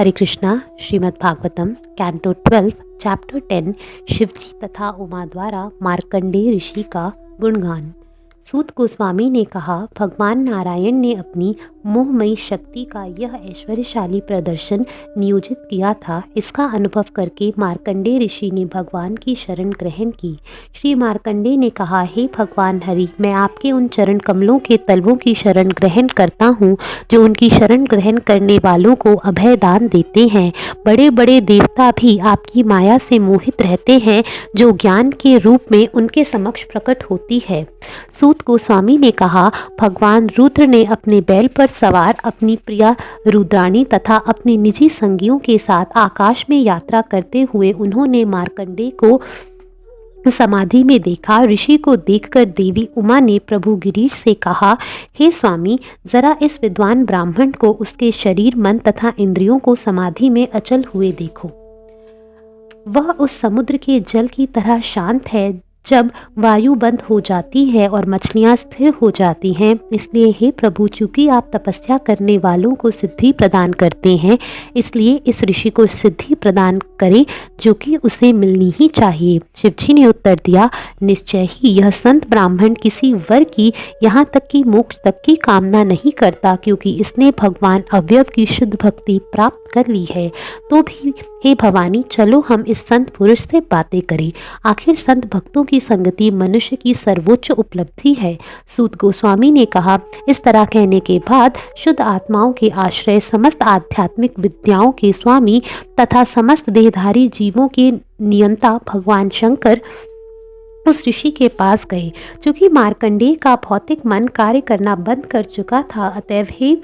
हरे Krishna. Shrimad Bhagavatam canto 12 chapter 10 Shivji तथा उमा द्वारा मार्कंडेय ऋषि का गुणगान। सूत गोस्वामी ने कहा, भगवान नारायण ने अपनी मोहमयी शक्ति का यह ऐश्वर्यशाली प्रदर्शन नियोजित किया था। इसका अनुभव करके मार्कंडेय ऋषि ने भगवान की शरण ग्रहण की। श्री मार्कंडेय ने कहा, हे भगवान हरि, मैं आपके उन चरण कमलों के तलवों की शरण ग्रहण करता हूँ जो उनकी शरण ग्रहण करने वालों को अभय दान देते हैं। बड़े बड़े देवता भी आपकी माया से मोहित रहते हैं जो ज्ञान के रूप में उनके समक्ष प्रकट होती है। सूत गोस्वामी ने कहा, भगवान रुद्र ने अपने बैल पर सवार अपनी प्रिया रुद्राणी तथा अपने निजी संगियों के साथ आकाश में यात्रा करते हुए उन्होंने मार्कंडेय को समाधि में देखा। ऋषि को देखकर देवी उमा ने प्रभु गिरीश से कहा, हे स्वामी, जरा इस विद्वान ब्राह्मण को उसके शरीर, मन तथा इंद्रियों को समाधि में अचल हुए देखो। वह उस समुद्र के जल की तरह शांत है जब वायु बंद हो जाती है और मछलियाँ स्थिर हो जाती हैं। इसलिए हे प्रभु, चूंकि आप तपस्या करने वालों को सिद्धि प्रदान करते हैं, इसलिए इस ऋषि को सिद्धि प्रदान करें जो कि उसे मिलनी ही चाहिए। शिवजी ने उत्तर दिया, निश्चय ही यह संत ब्राह्मण किसी वर की, यहाँ तक कि मोक्ष तक की कामना नहीं करता, क्योंकि इसने भगवान अव्यव की शुद्ध भक्ति प्राप्त कर ली है। तो भी हे भवानी, चलो हम इस संत पुरुष से बातें करें। आखिर संत भक्तों की संगति मनुष्य की सर्वोच्च उपलब्धि है। सूत गोस्वामी ने कहा, इस तरह कहने के बाद शुद्ध आत्माओं के आश्रय, समस्त आध्यात्मिक विद्याओं के स्वामी तथा समस्त देहधारी जीवों के नियंता भगवान शंकर उस ऋषि के पास गए। चूंकि मार्कंडेय का भौतिक मन कार्य करना बंद कर चुका था, अतएव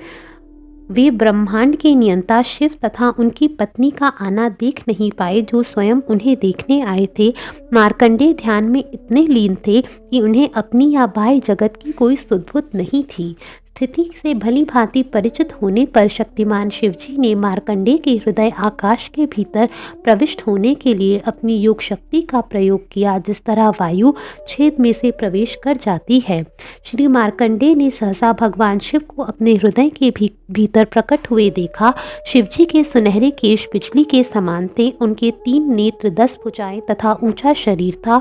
वे ब्रह्मांड के नियंता शिव तथा उनकी पत्नी का आना देख नहीं पाए, जो स्वयं उन्हें देखने आए थे। मार्कंडेय ध्यान में इतने लीन थे कि उन्हें अपनी या बाह्य जगत की कोई सुध-बुध नहीं थी। स्थिति से भली भांति परिचित होने पर शक्तिमान शिवजी ने मार्कंडेय के हृदय आकाश के भीतर प्रविष्ट होने के लिए अपनी योग शक्ति का प्रयोग किया, जिस तरह वायु छेद में से प्रवेश कर जाती है। श्री मार्कंडेय ने सहसा भगवान शिव को अपने हृदय के भीतर प्रकट हुए देखा। शिवजी के सुनहरे केश बिजली के समान थे। उनके 3 नेत्र, 10 भुजाएं तथा ऊंचा शरीर था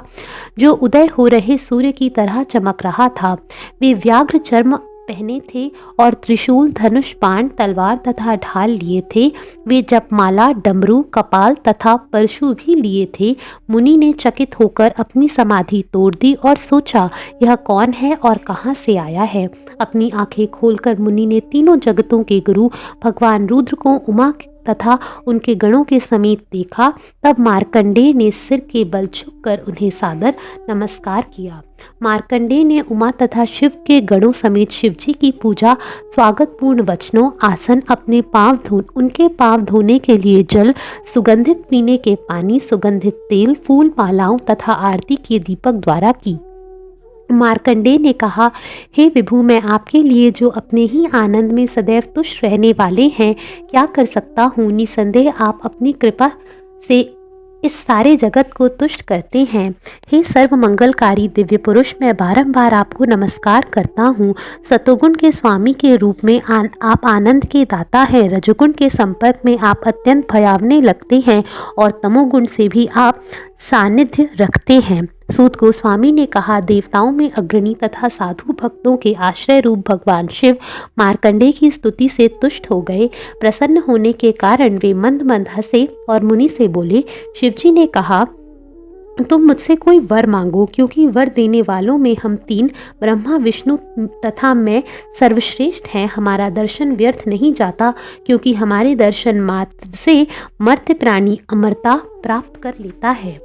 जो उदय हो रहे सूर्य की तरह चमक रहा था। वे व्याघ्र चर्म पहने थे और त्रिशूल, धनुष, बाण, तलवार तथा ढाल लिए थे। वे जपमाला, डमरू, कपाल तथा परशु भी लिए थे। मुनि ने चकित होकर अपनी समाधि तोड़ दी और सोचा, यह कौन है और कहाँ से आया है। अपनी आंखें खोलकर मुनि ने तीनों जगतों के गुरु भगवान रुद्र को उमा तथा उनके गणों के समेत देखा। तब मार्कंडेय ने सिर के बल झुककर उन्हें सादर नमस्कार किया। मार्कंडेय ने उमा तथा शिव के गणों समेत शिवजी की पूजा, स्वागत पूर्ण वचनों, आसन, उनके पांव धोने के लिए जल, सुगंधित पीने के पानी, सुगंधित तेल, फूल मालाओं तथा आरती के दीपक द्वारा की। मार्कंडेय ने कहा, हे विभु, मैं आपके लिए जो अपने ही आनंद में सदैव तुष्ट रहने वाले हैं, क्या कर सकता हूँ। निसंदेह आप अपनी कृपा से इस सारे जगत को तुष्ट करते हैं। हे सर्व मंगलकारी दिव्य पुरुष, मैं बारंबार आपको नमस्कार करता हूँ। सतोगुण के स्वामी के रूप में आप आनंद के दाता हैं। रजोगुण के संपर्क में आप अत्यंत भयावने लगते हैं और तमोगुण से भी आप सानिध्य रखते हैं। सूत गोस्वामी ने कहा, देवताओं में अग्रणी तथा साधु भक्तों के आश्रय रूप भगवान शिव मार्कंडेय की स्तुति से तुष्ट हो गए। प्रसन्न होने के कारण वे मंद मंद हंसे और मुनि से बोले, शिवजी ने कहा, तुम मुझसे कोई वर मांगो, क्योंकि वर देने वालों में हम 3 ब्रह्मा, विष्णु तथा मैं सर्वश्रेष्ठ हैं। हमारा दर्शन व्यर्थ नहीं जाता, क्योंकि हमारे दर्शन मात्र से मर्त्य प्राणी अमरता प्राप्त कर लेता है।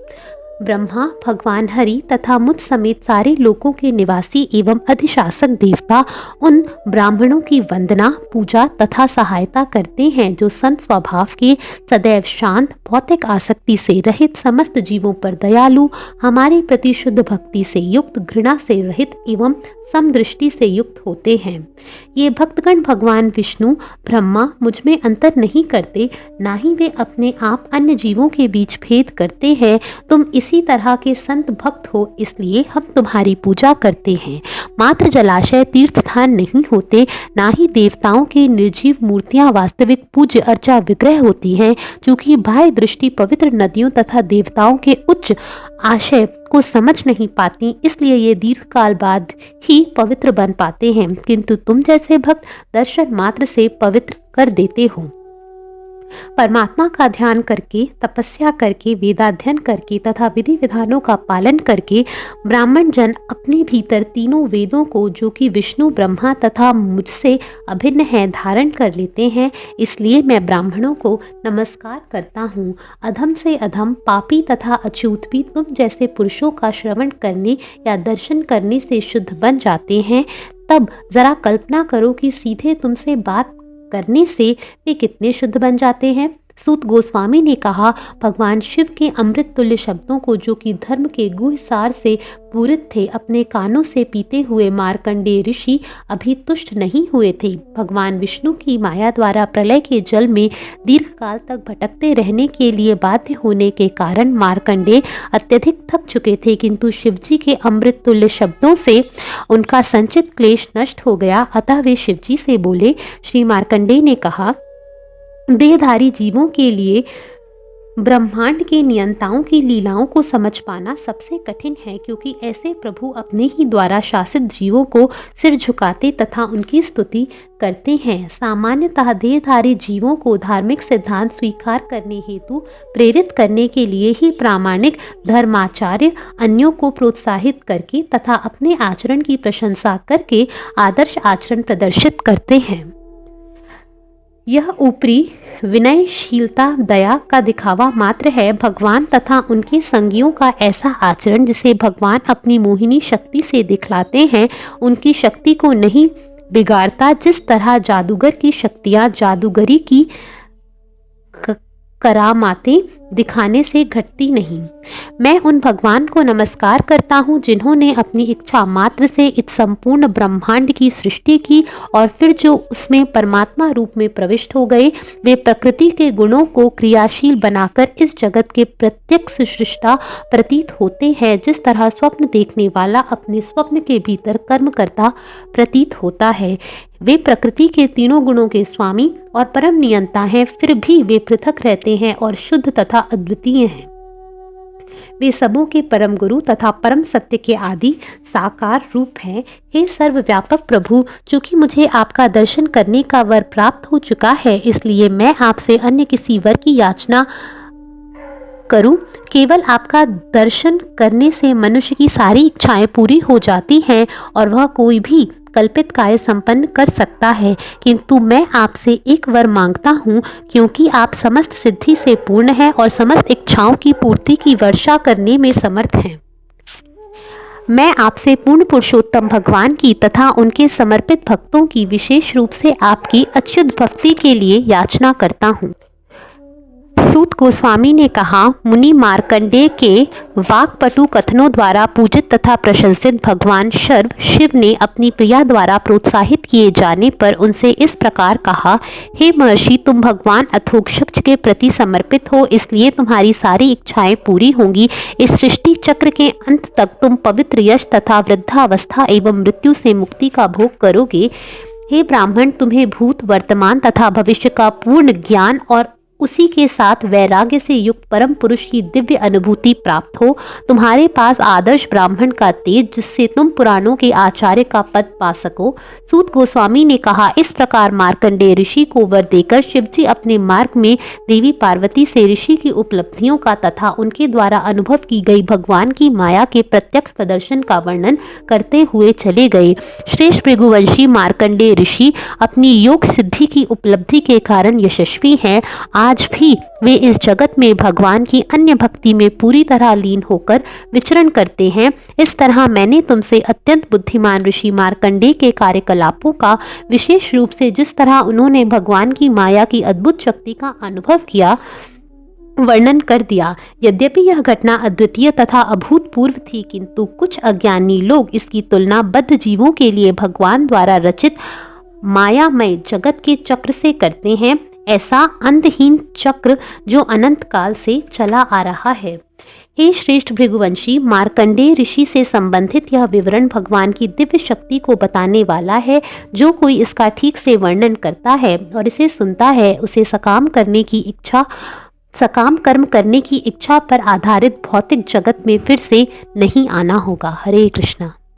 ब्रह्मा, भगवान हरि तथा मुझ समेत सारे लोकों के निवासी एवं अधिशासक देवता उन ब्राह्मणों की वंदना, पूजा तथा सहायता करते हैं जो संत स्वभाव के, सदैव शांत, भौतिक आसक्ति से रहित, समस्त जीवों पर दयालु, हमारे प्रति शुद्ध भक्ति से युक्त, घृणा से रहित एवं समदृष्टि से युक्त होते हैं। ये भक्तगण भगवान विष्णु ब्रह्मा मुझ में अंतर नहीं करते, ना ही वे अपने आप अन्य जीवों के बीच भेद करते हैं। तुम इसी तरह के संत भक्त हो, इसलिए हम तुम्हारी पूजा करते हैं। मात्र जलाशय तीर्थ स्थान नहीं होते, ना ही देवताओं की निर्जीव मूर्तियां वास्तविक पूज्य अर्चा विग्रह होती हैं। चूंकि बाह्य दृष्टि पवित्र नदियों तथा देवताओं के उच्च आशय को समझ नहीं पाती, इसलिए ये दीर्घ काल बाद ही पवित्र बन पाते हैं, किंतु तुम जैसे भक्त दर्शन मात्र से पवित्र कर देते हो। परमात्मा का ध्यान करके, तपस्या करके, वेदाध्ययन करके तथा विधि विधानों का पालन करके ब्राह्मण जन अपने भीतर तीनों वेदों को, जो कि विष्णु ब्रह्मा तथा मुझसे अभिन्न है, धारण कर लेते हैं। इसलिए मैं ब्राह्मणों को नमस्कार करता हूँ। अधम से अधम पापी तथा अछूत भी तुम जैसे पुरुषों का श्रवण करने या दर्शन करने से शुद्ध बन जाते हैं। तब जरा कल्पना करो कि सीधे तुमसे बात करने से वे कितने शुद्ध बन जाते हैं। सूत गोस्वामी ने कहा, भगवान शिव के अमृत तुल्य शब्दों को, जो कि धर्म के गुह सार से पूरित थे, अपने कानों से पीते हुए मार्कंडेय ऋषि अभी तुष्ट नहीं हुए थे। भगवान विष्णु की माया द्वारा प्रलय के जल में दीर्घ काल तक भटकते रहने के लिए बाध्य होने के कारण मार्कंडेय अत्यधिक थक चुके थे, किंतु शिवजी के अमृत तुल्य शब्दों से उनका संचित क्लेश नष्ट हो गया। अतः वे शिवजी से बोले। श्री मार्कंडेय ने कहा, देहधारी जीवों के लिए ब्रह्मांड के नियंताओं की लीलाओं को समझ पाना सबसे कठिन है, क्योंकि ऐसे प्रभु अपने ही द्वारा शासित जीवों को सिर झुकाते तथा उनकी स्तुति करते हैं। सामान्यतः देहधारी जीवों को धार्मिक सिद्धांत स्वीकार करने हेतु प्रेरित करने के लिए ही प्रामाणिक धर्माचार्य अन्यों को प्रोत्साहित करके तथा अपने आचरण की प्रशंसा करके आदर्श आचरण प्रदर्शित करते हैं। यह ऊपरी विनयशीलता दया का दिखावा मात्र है। भगवान तथा उनके संगियों का ऐसा आचरण, जिसे भगवान अपनी मोहिनी शक्ति से दिखलाते हैं, उनकी शक्ति को नहीं बिगाड़ता। जिस तरह जादूगर की शक्तियाँ जादूगरी की करामातें दिखाने से घटती नहीं। मैं उन भगवान को नमस्कार करता हूँ जिन्होंने अपनी इच्छा मात्र से इस संपूर्ण ब्रह्मांड की सृष्टि की और फिर जो उसमें परमात्मा रूप में प्रविष्ट हो गए। वे प्रकृति के गुणों को क्रियाशील बनाकर इस जगत के प्रत्यक्ष सृष्टा प्रतीत होते हैं। जिस तरह स्वप्न देखने वाला अपने स्वप्न के भीतर कर्म करता प्रतीत होता है। वे प्रकृति के तीनों गुणों के स्वामी और परम नियंता हैं, फिर भी वे पृथक रहते हैं और शुद्ध तथा अद्वितीय हैं। वे सबों के परम गुरु तथा परम सत्य के आदि साकार रूप हैं। हे सर्वव्यापक प्रभु, चूंकि मुझे आपका दर्शन करने का वर प्राप्त हो चुका है, इसलिए मैं आपसे अन्य किसी वर की याचना करूं। केवल आपका दर्शन करने से मनुष्य की सारी इच्छाएं पूरी हो जाती हैं और वह कोई भी कल्पित कार्य संपन्न कर सकता है। किंतु मैं आपसे एक वर मांगता हूँ, क्योंकि आप समस्त सिद्धि से पूर्ण हैं और समस्त इच्छाओं की पूर्ति की वर्षा करने में समर्थ हैं। मैं आपसे पूर्ण पुरुषोत्तम भगवान की तथा उनके समर्पित भक्तों की, विशेष रूप से आपकी अच्युत भक्ति के लिए याचना करता हूँ। सूत गोस्वामी ने कहा, मुनि मार्कंडेय के वाक्पटु कथनों द्वारा पूजित तथा प्रशंसित भगवान शर्व शिव ने अपनी प्रिया द्वारा प्रोत्साहित किए जाने पर उनसे इस प्रकार कहा, हे महर्षि, तुम भगवान अथोक्षज के प्रति समर्पित हो, इसलिए तुम्हारी सारी इच्छाएं पूरी होंगी। इस सृष्टि चक्र के अंत तक तुम पवित्र यश तथा वृद्धावस्था एवं मृत्यु से मुक्ति का भोग करोगे। हे ब्राह्मण, तुम्हें भूत, वर्तमान तथा भविष्य का पूर्ण ज्ञान और उसी के साथ वैराग्य से युक्त परम पुरुष की दिव्य अनुभूति प्राप्त हो। तुम्हारे पास आदर्श ब्राह्मण का तेज, जिससे तुम पुराणों के आचार्य का पद पा सको। सूत गोस्वामी ने कहा, इस प्रकार मार्कंडेय ऋषि को वर देकर शिवजी अपने मार्ग में देवी पार्वती से ऋषि की उपलब्धियों का तथा उनके द्वारा अनुभव की गई भगवान की माया के प्रत्यक्ष प्रदर्शन का वर्णन करते हुए चले गए। श्रेष्ठ भृगुवंशी मार्कंडेय ऋषि अपनी योग सिद्धि की उपलब्धि के कारण यशस्वी हैं। आज भी वे इस जगत में भगवान की अन्य भक्ति में पूरी तरह लीन होकर विचरण करते हैं। इस तरह मैंने तुमसे अत्यंत बुद्धिमान ऋषि मार्कंडेय के कार्यकलापों का, विशेष रूप से जिस तरह उन्होंने भगवान की माया की अद्भुत शक्ति का अनुभव किया, वर्णन कर दिया। यद्यपि यह घटना अद्वितीय तथा अभूतपूर्व थी, किंतु कुछ अज्ञानी लोग इसकी तुलना बद्ध जीवों के लिए भगवान द्वारा रचित मायामय जगत के चक्र से करते हैं, ऐसा अंतहीन चक्र जो अनंत काल से चला आ रहा है। हे श्रेष्ठ भृगुवंशी, मार्कंडेय ऋषि से संबंधित यह विवरण भगवान की दिव्य शक्ति को बताने वाला है। जो कोई इसका ठीक से वर्णन करता है और इसे सुनता है, उसे सकाम कर्म करने की इच्छा पर आधारित भौतिक जगत में फिर से नहीं आना होगा। हरे कृष्णा।